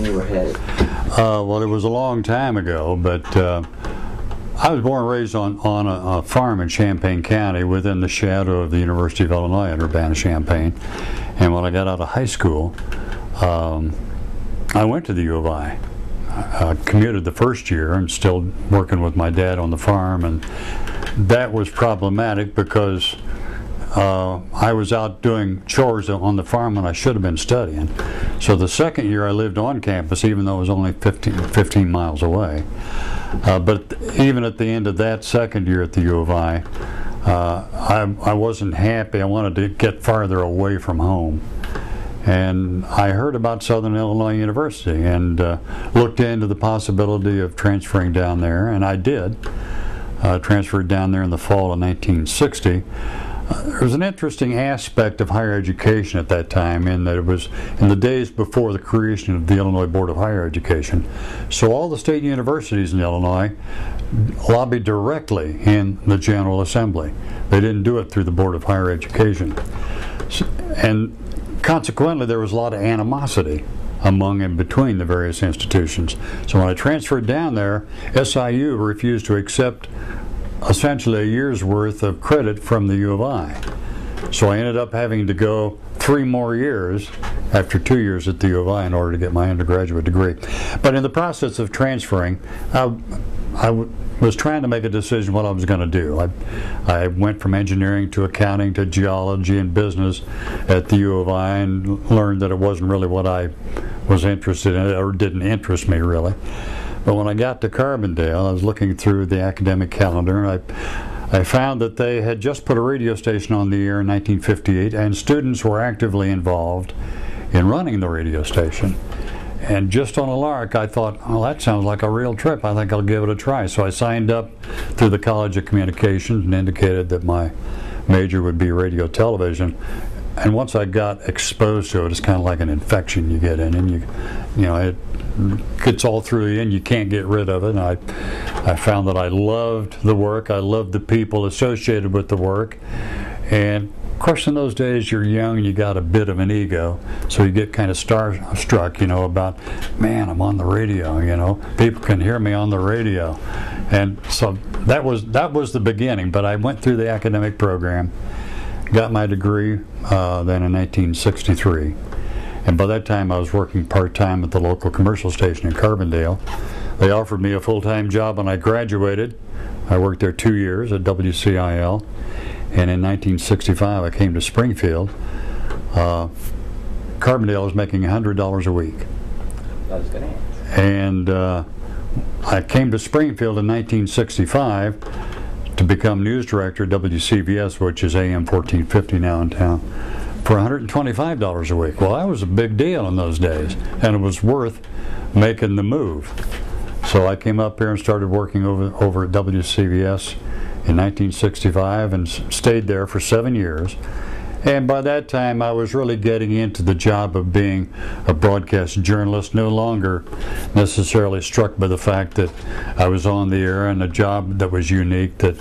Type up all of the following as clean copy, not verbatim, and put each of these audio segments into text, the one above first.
direction you were headed? Well, it was a long time ago, but I was born and raised on a farm in Champaign County within the shadow of the University of Illinois at Urbana-Champaign. And when I got out of high school, I went to the U of I. I commuted the first year and still working with my dad on the farm, and that was problematic because I was out doing chores on the farm when I should have been studying. So the second year I lived on campus, even though it was only 15 miles away. But even at the end of that second year at the U of I wasn't happy. I wanted to get farther away from home. And I heard about Southern Illinois University and looked into the possibility of transferring down there, and I did. Transferred down there in the fall of 1960. There was an interesting aspect of higher education at that time in that it was in the days before the creation of the Illinois Board of Higher Education. So all the state universities in Illinois lobbied directly in the General Assembly. They didn't do it through the Board of Higher Education. And consequently, there was a lot of animosity among and between the various institutions. So when I transferred down there, SIU refused to accept essentially a year's worth of credit from the U of I. So I ended up having to go 3 more years after 2 years at the U of I in order to get my undergraduate degree. But in the process of transferring, I was trying to make a decision what I was going to do. I went from engineering to accounting to geology and business at the U of I and learned that it wasn't really what I was interested in, or didn't interest me really. But when I got to Carbondale, I was looking through the academic calendar, and I found that they had just put a radio station on the air in 1958, and students were actively involved in running the radio station. And just on a lark, I thought, well, that sounds like a real trip. I think I'll give it a try. So I signed up through the College of Communications and indicated that my major would be radio television. And once I got exposed to it, it's kind of like an infection you get in, and you know, it gets all through you and you can't get rid of it. And I found that I loved the work. I loved the people associated with the work. And of course, in those days, you're young and you got a bit of an ego, so you get kind of starstruck, you know, about, man, I'm on the radio, you know, people can hear me on the radio. And so that was the beginning. But I went through the academic program, got my degree then in 1963. And by that time I was working part-time at the local commercial station in Carbondale. They offered me a full-time job when I graduated. I worked there 2 years at WCIL. And in 1965 I came to Springfield. Carbondale was making $100 a week. That was good. And I came to Springfield in 1965 to become news director at WCVS, which is AM 1450 now in town, for $125 a week. Well, that was a big deal in those days, and it was worth making the move. So I came up here and started working over at WCVS in 1965 and stayed there for 7 years. And by that time I was really getting into the job of being a broadcast journalist, no longer necessarily struck by the fact that I was on the air and a job that was unique that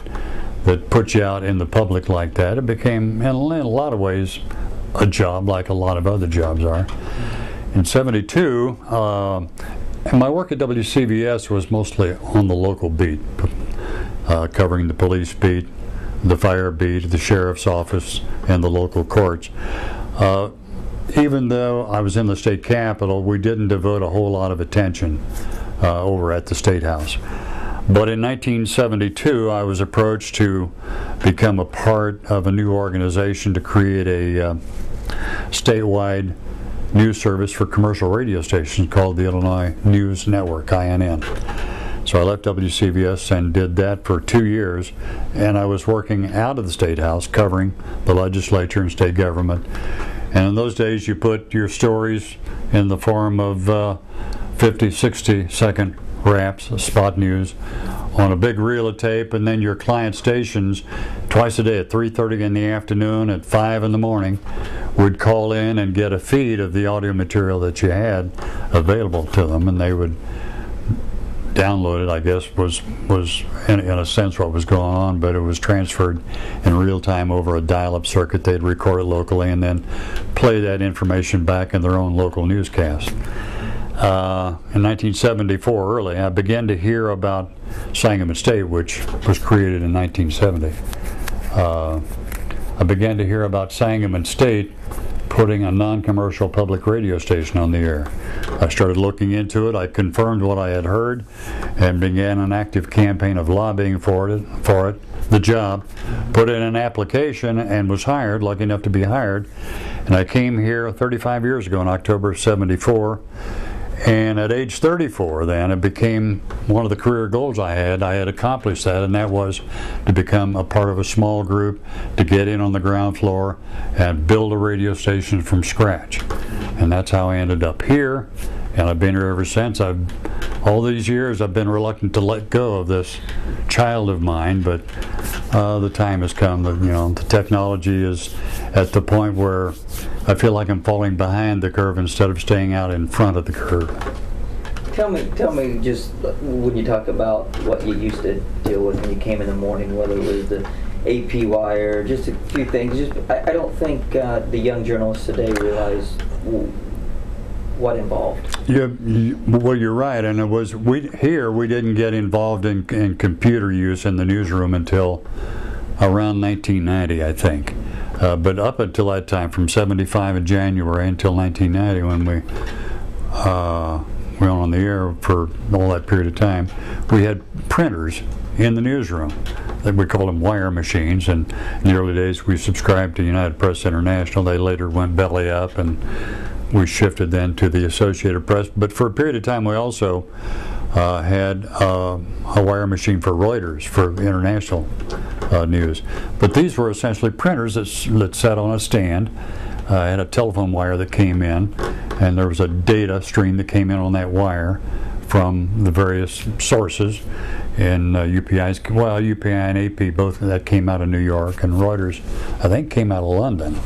put you out in the public like that. It became, in a lot of ways, a job like a lot of other jobs are. In '72, my work at WCVS was mostly on the local beat, covering the police beat, the fire beat, the sheriff's office, and the local courts. Even though I was in the state capitol, we didn't devote a whole lot of attention over at the State House. But in 1972, I was approached to become a part of a new organization to create a statewide news service for commercial radio stations called the Illinois News Network, INN. So I left WCVS and did that for 2 years, and I was working out of the State House covering the legislature and state government. And in those days you put your stories in the form of 50, 60-second wraps, spot news, on a big reel of tape, and then your client stations twice a day at 3:30 in the afternoon, at 5 in the morning, would call in and get a feed of the audio material that you had available to them, and they would download it, I guess, was in a sense what was going on, but it was transferred in real time over a dial-up circuit. They'd record it locally and then play that information back in their own local newscast. in 1974 early, I began to hear about Sangamon State, which was created in 1970. I began to hear about Sangamon State putting a non-commercial public radio station on the air. I started looking into it. I confirmed what I had heard and began an active campaign of lobbying for it, the job, put in an application and was hired, lucky enough to be hired. And I came here 35 years ago in October of '74. And at age 34 then, it became one of the career goals I had. I had accomplished that, and that was to become a part of a small group, to get in on the ground floor and build a radio station from scratch. And that's how I ended up here, and I've been here ever since. All these years I've been reluctant to let go of this child of mine, but the time has come. The technology is at the point where I feel like I'm falling behind the curve instead of staying out in front of the curve. Tell me, just when you talk about what you used to deal with when you came in the morning, whether it was the AP wire, just a few things. I don't think the young journalists today realize what involved. Well, you're right, and we didn't get involved in computer use in the newsroom until around 1990, I think. But up until that time, from '75 in January until 1990, when we went on the air for all that period of time, we had printers in the newsroom. We called them wire machines, and in the early days we subscribed to United Press International. They later went belly up, and we shifted then to the Associated Press. But for a period of time we also had a wire machine for Reuters, for international news. But these were essentially printers that sat on a stand, had a telephone wire that came in, and there was a data stream that came in on that wire from the various sources. And UPI and AP, both that came out of New York, and Reuters, I think, came out of London.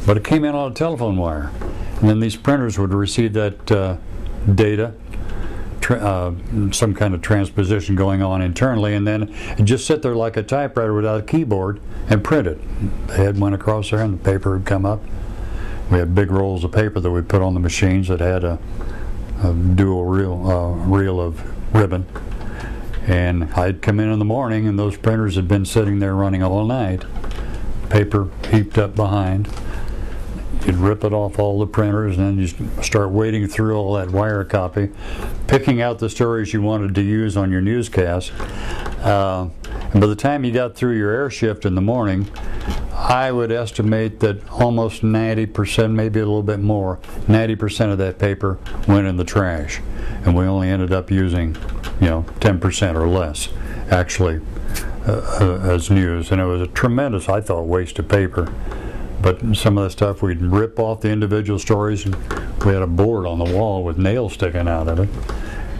But it came in on a telephone wire. And then these printers would receive that data, some kind of transposition going on internally, and then just sit there like a typewriter without a keyboard and print it. The head went across there and the paper would come up. We had big rolls of paper that we put on the machines that had a dual reel of ribbon. And I'd come in the morning and those printers had been sitting there running all night, paper heaped up behind. You'd rip it off all the printers, and then you start wading through all that wire copy, picking out the stories you wanted to use on your newscast. And by the time you got through your air shift in the morning, I would estimate that almost 90%, maybe a little bit more, 90% of that paper went in the trash. And we only ended up using, 10% or less, actually, as news. And it was a tremendous, I thought, waste of paper. But some of the stuff, we'd rip off the individual stories, and we had a board on the wall with nails sticking out of it,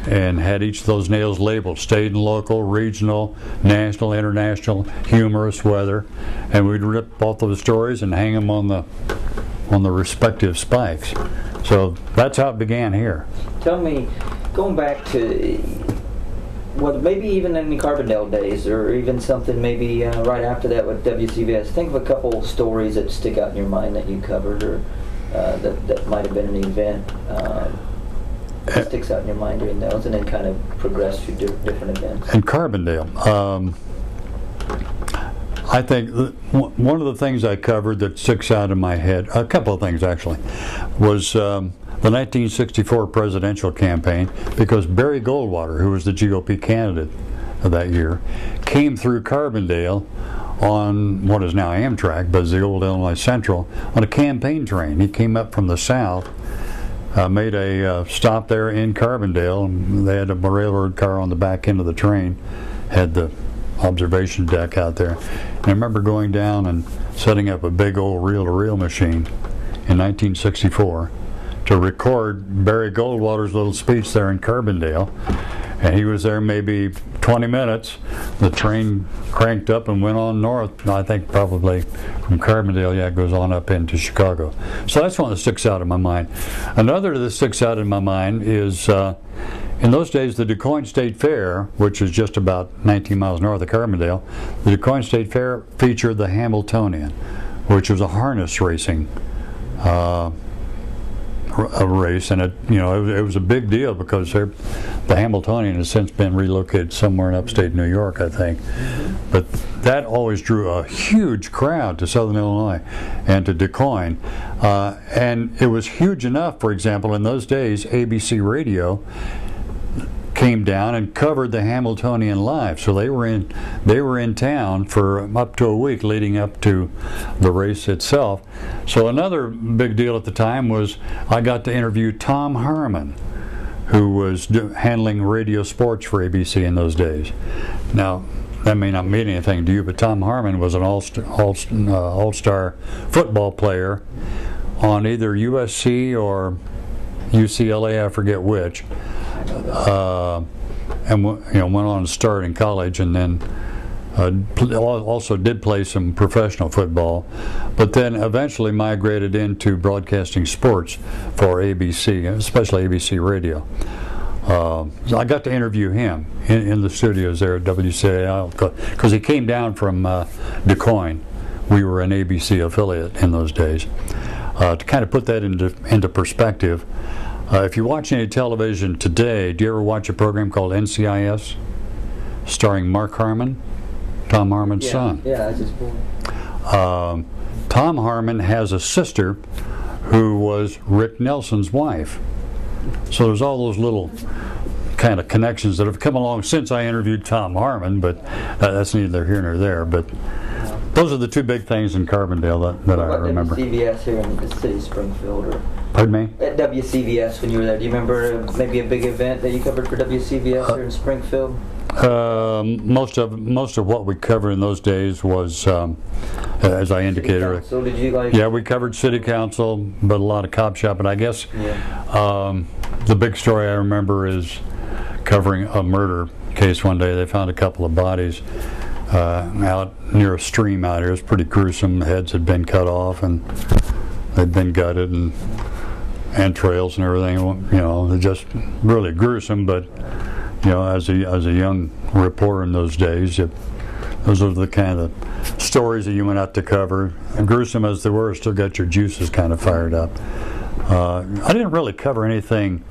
and had each of those nails labeled state and local, regional, national, international, humorous, weather, and we'd rip off those stories and hang them on the respective spikes. So that's how it began here. Tell me, going back to maybe even in the Carbondale days, or even something maybe right after that with WCBS, think of a couple stories that stick out in your mind that you covered, or that might have been an event that sticks out in your mind during those, and then kind of progress through different events. In Carbondale, I think one of the things I covered that sticks out in my head, a couple of things actually, was the 1964 presidential campaign, because Barry Goldwater, who was the GOP candidate of that year, came through Carbondale on what is now Amtrak, but is the old Illinois Central, on a campaign train. He came up from the south, made a stop there in Carbondale, and they had a railroad car on the back end of the train, had the observation deck out there. And I remember going down and setting up a big old reel-to-reel machine in 1964 to record Barry Goldwater's little speech there in Carbondale. And he was there maybe 20 minutes. The train cranked up and went on north. I think probably from Carbondale, it goes on up into Chicago. So that's one that sticks out in my mind. Another that sticks out in my mind is in those days, the DuQuoin State Fair, which is just about 19 miles north of Carbondale, the DuQuoin State Fair featured the Hamiltonian, which was a harness racing race, and it was a big deal because the Hamiltonian has since been relocated somewhere in upstate New York, I think. But that always drew a huge crowd to Southern Illinois and to DuQuoin, and it was huge enough. For example, in those days, ABC Radio came down and covered the Hamiltonian live, so they were in town for up to a week leading up to the race itself. So another big deal at the time was I got to interview Tom Harmon, who was handling radio sports for ABC in those days. Now, that may not mean anything to you, but Tom Harmon was an all-star football player on either USC or UCLA, I forget which. And went on to start in college, and then also did play some professional football, but then eventually migrated into broadcasting sports for ABC, especially ABC Radio. So I got to interview him in the studios there at WCAI because he came down from DuQuoin. We were an ABC affiliate in those days. To kind of put that into perspective, if you watch any television today, do you ever watch a program called NCIS, starring Mark Harmon, Tom Harmon's son? Yeah, I just born. Tom Harmon has a sister who was Rick Nelson's wife. So there's all those little kind of connections that have come along since I interviewed Tom Harmon, but that's neither here nor there. But those are the two big things in Carbondale that I remember. WCVS here in the city of Springfield, or pardon me? At WCVS when you were there, do you remember maybe a big event that you covered for WCVS here in Springfield? Most of what we covered in those days was, as I indicated. So did you like? Yeah, we covered city council, but a lot of cop shop. And I guess the big story I remember is covering a murder case one day. They found a couple of bodies out near a stream out here. It was pretty gruesome. Heads had been cut off and they'd been gutted, and entrails and everything. They're just really gruesome. But as a young reporter in those days, those are the kind of stories that you went out to cover. And gruesome as they were, still got your juices kind of fired up. I didn't really cover anything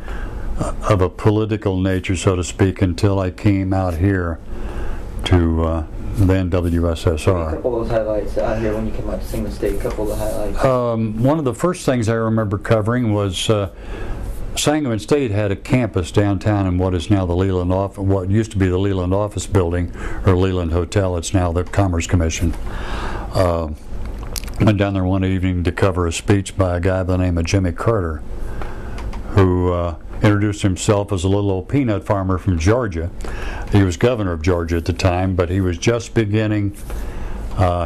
of a political nature, so to speak, until I came out here to then WSSR. A couple of those highlights out here when you came out to Single State, a couple of the highlights. One of the first things I remember covering was Sangamon State had a campus downtown in what is now the Leland what used to be the Leland Office Building, or Leland Hotel. It's now the Commerce Commission. Went down there one evening to cover a speech by a guy by the name of Jimmy Carter, who introduced himself as a little old peanut farmer from Georgia. He was governor of Georgia at the time, but he was just beginning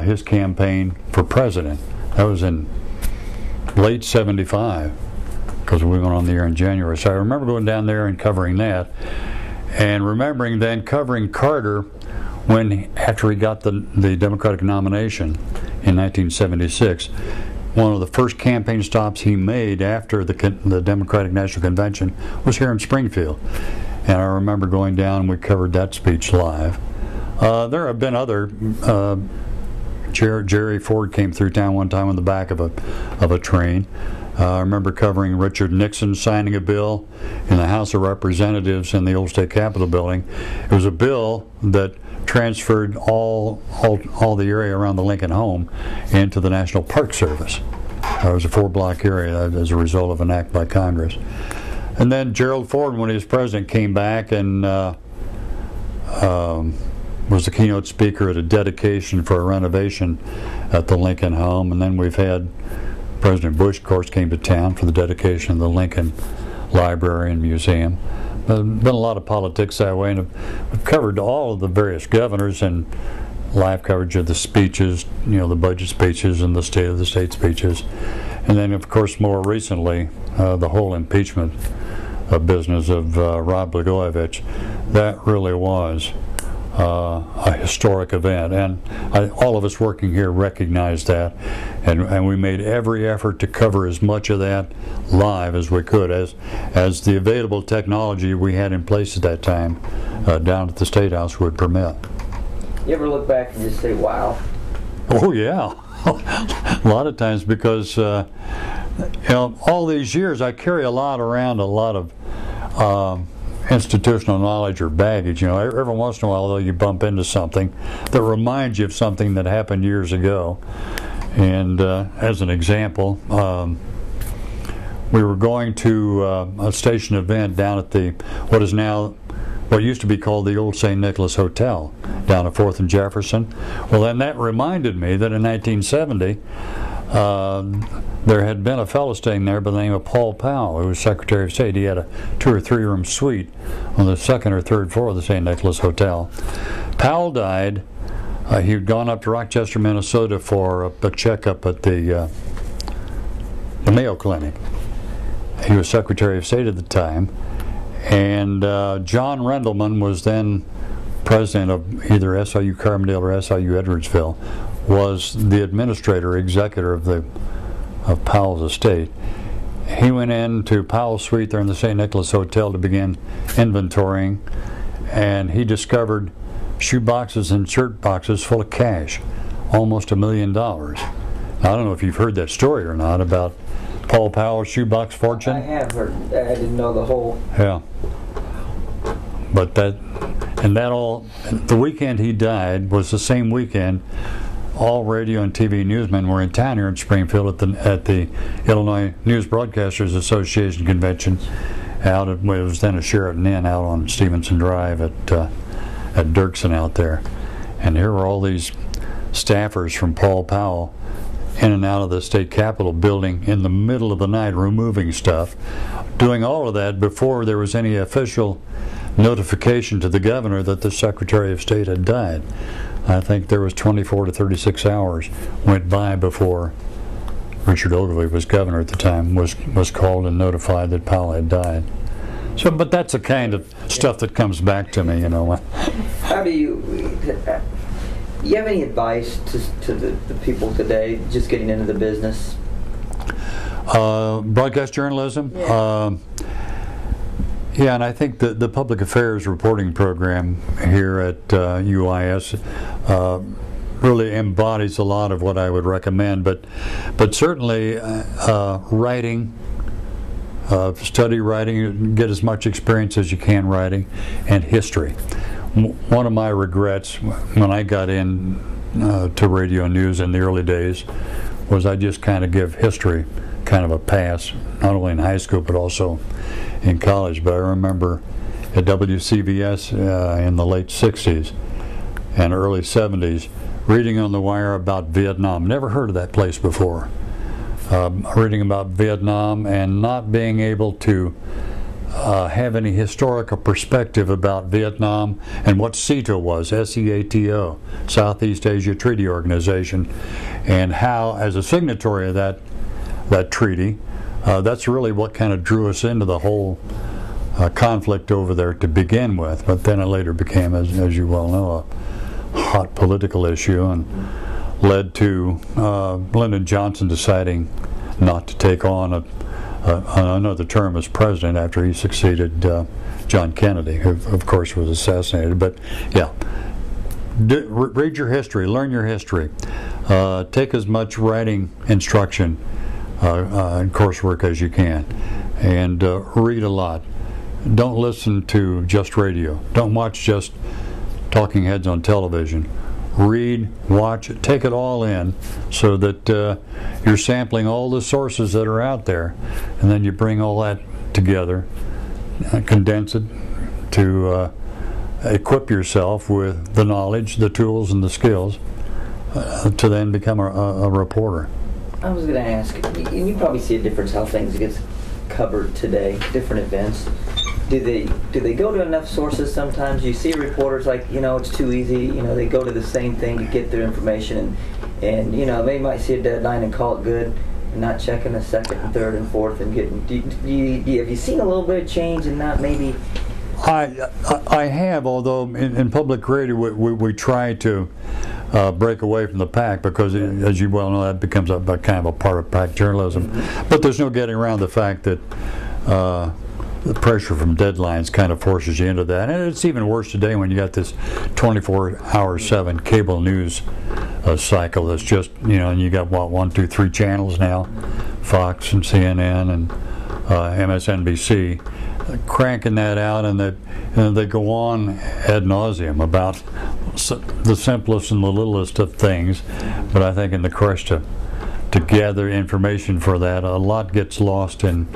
his campaign for president. That was in late '75, because we went on the air in January. So I remember going down there and covering that, and remembering then covering Carter after he got the Democratic nomination in 1976. One of the first campaign stops he made after the Democratic National Convention was here in Springfield. And I remember going down and we covered that speech live. There have been other, Jerry Ford came through town one time on the back of a train. I remember covering Richard Nixon signing a bill in the House of Representatives in the old State Capitol building. It was a bill that transferred all the area around the Lincoln home into the National Park Service. It was a 4-block area as a result of an act by Congress. And then Gerald Ford, when he was president, came back and was the keynote speaker at a dedication for a renovation at the Lincoln home. And then we've had President Bush, of course, came to town for the dedication of the Lincoln Library and Museum. There's been a lot of politics that way, and we've covered all of the various governors and live coverage of the speeches, the budget speeches and the State of the State speeches. And then, of course, more recently, the whole impeachment business of Rod Blagojevich. That really was a historic event, and all of us working here recognize that, and we made every effort to cover as much of that live as we could, as the available technology we had in place at that time down at the State House would permit. You ever look back and just say, wow? Oh yeah. a lot of times because you know, all these years I carry a lot around, a lot of institutional knowledge or baggage. You know, every once in a while though you bump into something that reminds you of something that happened years ago. And as an example, we were going to a station event down at the what used to be called the old St. Nicholas Hotel down at 4th and Jefferson. Well, then that reminded me that in 1970 there had been a fellow staying there by the name of Paul Powell, who was Secretary of State. He had a 2 or 3 room suite on the 2nd or 3rd floor of the St. Nicholas Hotel. Powell died. He had gone up to Rochester, Minnesota for a checkup at the Mayo Clinic. He was Secretary of State at the time. And John Rendleman was then president of either SIU Carbondale or SIU Edwardsville, was the administrator, executor of Powell's estate. He went into Powell's suite there in the St. Nicholas Hotel to begin inventorying, and he discovered shoe boxes and shirt boxes full of cash, almost $1 million. Now, I don't know if you've heard that story or not about Paul Powell's shoebox fortune. I have heard. I didn't know the whole. Yeah. But the weekend he died was the same weekend all radio and TV newsmen were in town here in Springfield at the Illinois News Broadcasters Association convention out at, well, it was then a Sheraton Inn out on Stevenson Drive at Dirksen out there. And here were all these staffers from Paul Powell in and out of the state capitol building in the middle of the night, removing stuff, doing all of that before there was any official notification to the governor that the Secretary of State had died. I think there was 24 to 36 hours went by before Richard Ogilvie was governor at the time, was called and notified that Powell had died. So, but that's the kind of stuff that comes back to me, you know. How do you have any advice to the people today just getting into the business? Broadcast journalism? Yeah. Yeah, and I think the public affairs reporting program here at UIS really embodies a lot of what I would recommend, but certainly writing, study writing, get as much experience as you can writing, and history. One of my regrets when I got in to radio news in the early days was I just kind of give history kind of a pass, not only in high school but also in college. But I remember at WCVS in the late 60s and early 70s reading on the wire about Vietnam. Never heard of that place before. Reading about Vietnam and not being able to have any historical perspective about Vietnam and what SEATO was, SEATO, Southeast Asia Treaty Organization, and how, as a signatory of that treaty, that's really what kind of drew us into the whole conflict over there to begin with. But then it later became, as you well know, a hot political issue and led to Lyndon Johnson deciding not to take on another term as president after he succeeded John Kennedy, who of course was assassinated. But yeah, read your history, learn your history, take as much writing instruction and coursework as you can, and read a lot. Don't listen to just radio. Don't watch just talking heads on television. Read, watch, take it all in so that you're sampling all the sources that are out there, and then you bring all that together, condense it to equip yourself with the knowledge, the tools, and the skills to then become a reporter. I was going to ask, and you probably see a difference how things get covered today, different events. Do they go to enough sources sometimes? You see reporters like, it's too easy, they go to the same thing to get their information, and they might see a deadline and call it good and not checking the second and third and fourth and getting, have you seen a little bit of change in that maybe? I have, although in public radio we try to break away from the pack because, as you well know, that becomes kind of a part of pack journalism. But there's no getting around the fact that the pressure from deadlines kind of forces you into that. And it's even worse today when you got this 24/7 cable news cycle that's just, and you got, what, 1, 2, 3 channels now, Fox and CNN and MSNBC, cranking that out, and they go on ad nauseum about the simplest and the littlest of things. But I think in the crush to gather information for that, a lot gets lost in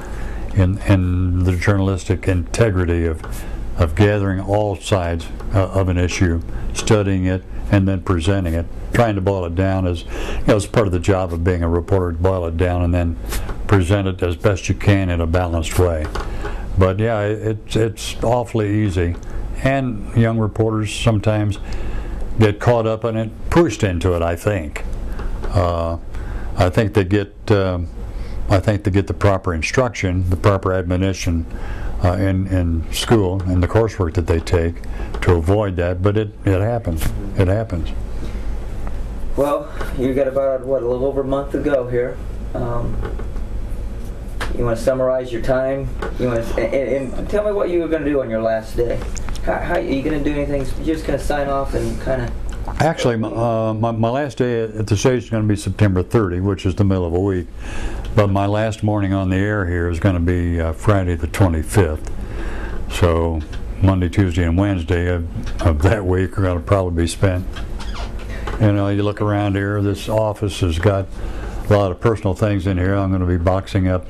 the journalistic integrity of gathering all sides of an issue, studying it, and then presenting it. Trying to boil it down is, it's part of the job of being a reporter, to boil it down and then present it as best you can in a balanced way. But yeah, it's awfully easy, and young reporters sometimes get caught up in it, pushed into it. I think they get the proper instruction, the proper admonition in school, in the coursework that they take, to avoid that. But it happens. It happens. Well, you got about, a little over a month to go here. You want to summarize your time? You want to, and tell me what you were going to do on your last day. How are you going to do anything? You're just going to sign off and kind of... Actually, my last day at the station is going to be September 30, which is the middle of a week. But my last morning on the air here is going to be Friday the 25th. So Monday, Tuesday, and Wednesday of that week are going to probably be spent. You look around here, this office has got a lot of personal things in here. I'm going to be boxing up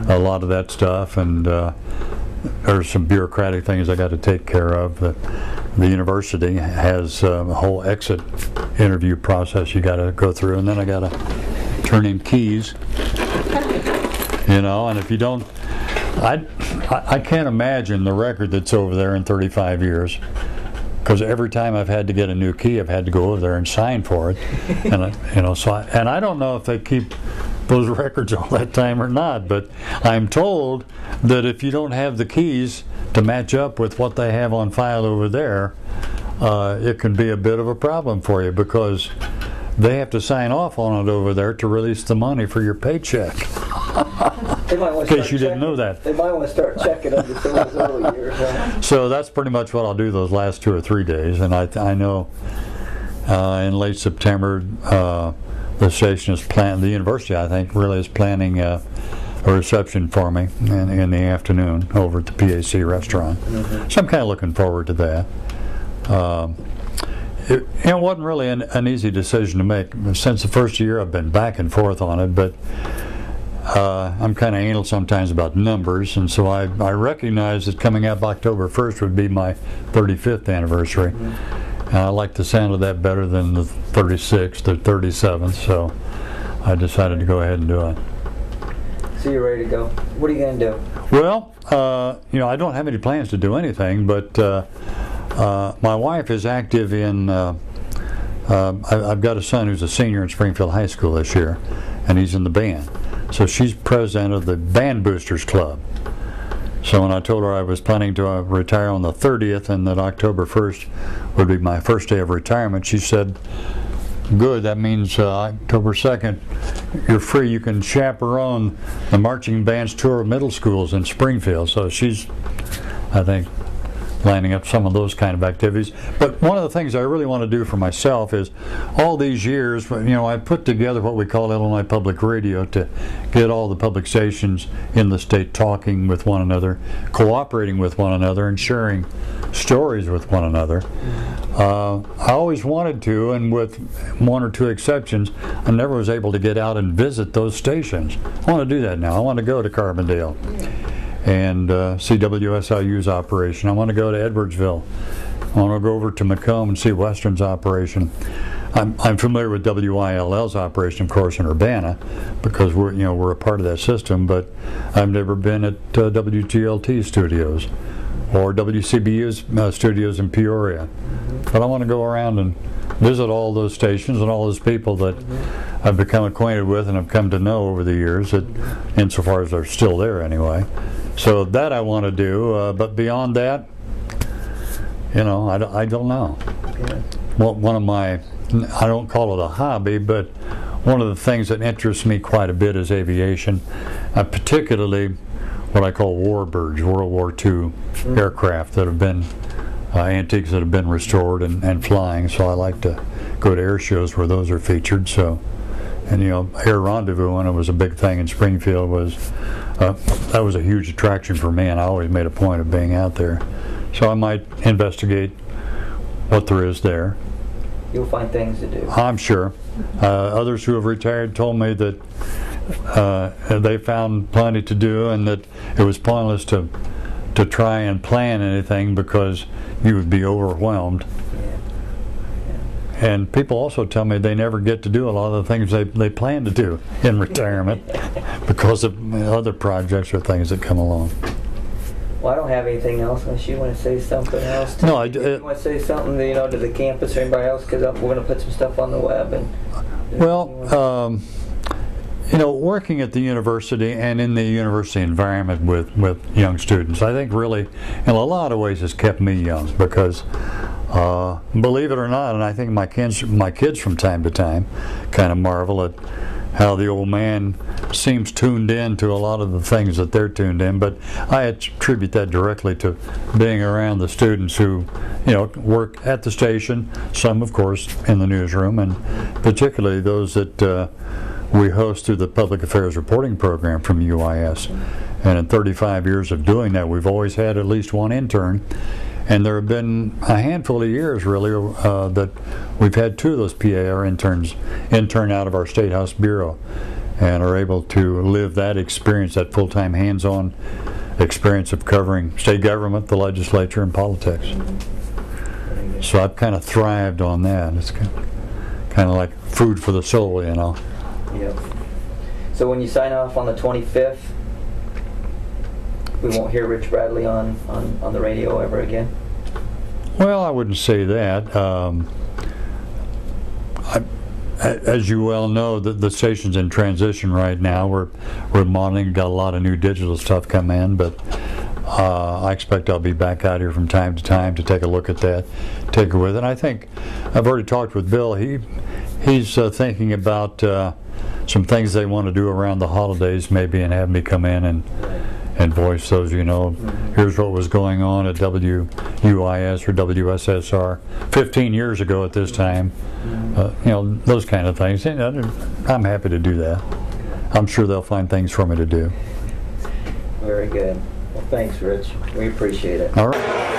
a lot of that stuff, and there's some bureaucratic things I got to take care of. The university has a whole exit interview process you got to go through, and then I got to turn in keys. And if you don't, I can't imagine the record that's over there in 35 years. Because every time I've had to get a new key, I've had to go over there and sign for it, and I don't know if they keep those records all that time or not. But I'm told that if you don't have the keys to match up with what they have on file over there, it can be a bit of a problem for you, because they have to sign off on it over there to release the money for your paycheck. In case you didn't know that. They might want to start checking under some of those early years. Huh? So that's pretty much what I'll do those last 2 or 3 days. And I know in late September the station is planning, the university I think really is planning a reception for me in the afternoon over at the PAC restaurant. Mm-hmm. So I'm kind of looking forward to that. It wasn't really an easy decision to make. Since the first year I've been back and forth on it, but I'm kind of anal sometimes about numbers, and so I recognize that coming up October 1st would be my 35th anniversary. Mm-hmm. And I like the sound of that better than the 36th or 37th, so I decided to go ahead and do it. So you're ready to go. What are you going to do? Well, I don't have any plans to do anything, but my wife is active in, I've got a son who's a senior in Springfield High School this year, and he's in the band. So she's president of the Band Boosters Club. So when I told her I was planning to retire on the 30th and that October 1st would be my first day of retirement, she said, good, that means October 2nd, you're free. You can chaperone the marching band's tour of middle schools in Springfield. So she's, I think, lining up some of those kind of activities. But one of the things I really want to do for myself is, all these years, I put together what we call Illinois Public Radio to get all the public stations in the state talking with one another, cooperating with one another, and sharing stories with one another. I always wanted to, and with 1 or 2 exceptions, I never was able to get out and visit those stations. I want to do that now. I want to go to Carbondale and see WSIU's operation. I want to go to Edwardsville. I want to go over to Macomb and see Western's operation. I'm familiar with WILL's operation, of course, in Urbana, because we're a part of that system. But I've never been at WGLT studios or WCBU's studios in Peoria. But I want to go around and visit all those stations and all those people that I've become acquainted with and have come to know over the years, insofar as they're still there anyway. So that I want to do, but beyond that, I don't know. Yeah. Well, one of my, I don't call it a hobby, but one of the things that interests me quite a bit is aviation. I particularly what I call warbirds, World War II aircraft that have been antiques that have been restored and flying. So I like to go to air shows where those are featured. So, and you know, Air Rendezvous, when it was a big thing in Springfield, was that was a huge attraction for me, and I always made a point of being out there. So I might investigate what there is there. You'll find things to do. I'm sure. Others who have retired told me that they found plenty to do, and that it was pointless to try and plan anything because you would be overwhelmed. And people also tell me they never get to do a lot of the things they plan to do in retirement because of other projects or things that come along. Well, I don't have anything else unless you want to say something else. No, if you want to say something, you know, to the campus or anybody else, because we're going to put some stuff on the web. And well, you know, working at the university and in the university environment with young students, I think really, in a lot of ways, has kept me young because, believe it or not, and I think my kids from time to time kind of marvel at how the old man seems tuned in to a lot of the things that they're tuned in, but I attribute that directly to being around the students who, you know, work at the station, some of course in the newsroom, and particularly those that we host through the Public Affairs Reporting Program from UIS. And in 35 years of doing that, we've always had at least one intern. And there have been a handful of years, really, that we've had two of those PAR interns intern out of our State House Bureau and are able to live that experience, that full-time hands-on experience of covering state government, the legislature, and politics. So I've kind of thrived on that. It's kind of like food for the soul, you know. Yep. So when you sign off on the 25th, we won't hear Rich Bradley on the radio ever again? Well, I wouldn't say that. As you well know, the station's in transition right now. We're monitoring, got a lot of new digital stuff come in, but I expect I'll be back out here from time to time to take a look at that, take it with it. And I think I've already talked with Bill. He's thinking about some things they want to do around the holidays, maybe, and have me come in and voice those, you know. Here's what was going on at WUIS or WSSR 15 years ago at this time. You know, those kind of things. And I'm happy to do that. I'm sure they'll find things for me to do. Very good. Well, thanks, Rich. We appreciate it. All right.